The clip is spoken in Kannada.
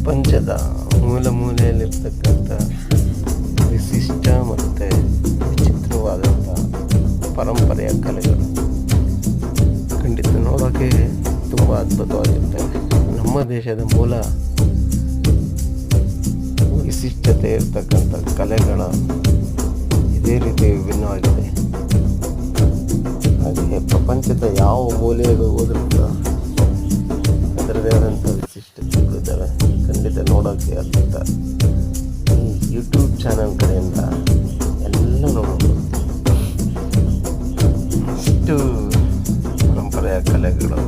ಪ್ರಪಂಚದ ಮೂಲೆ ಮೂಲೆಯಲ್ಲಿರ್ತಕ್ಕಂಥ ವಿಶಿಷ್ಟ ಮತ್ತು ವಿಚಿತ್ರವಾದಂಥ ಪರಂಪರೆಯ ಕಲೆಗಳು ಖಂಡಿತ ನೋಡೋಕ್ಕೆ ತುಂಬ ಅದ್ಭುತವಾಗಿರ್ತವೆ. ನಮ್ಮ ದೇಶದ ಮೂಲ ವಿಶಿಷ್ಟತೆ ಇರ್ತಕ್ಕಂಥ ಕಲೆಗಳ ಇದೇ ರೀತಿ ವಿಭಿನ್ನವಾಗಿದೆ. ಹಾಗೆ ಪ್ರಪಂಚದ ಯಾವ ಮೂಲೆಗೆ ಹೋದರೂ ಕೂಡ ಅದರದೇ ಆದಂಥ ವಿಶಿಷ್ಟತೆಗಳಿದ್ದಾವೆ. ಖಂಡಿತ ನೋಡೋಕ್ಕೆ ಅದ್ಭುತ. ಈ ಯೂಟ್ಯೂಬ್ ಚಾನಲ್ ಕಡೆಯಿಂದ ಎಲ್ಲ ನೋಡೋದು ಇಷ್ಟು ಪರಂಪರೆಯ ಕಲೆಗಳು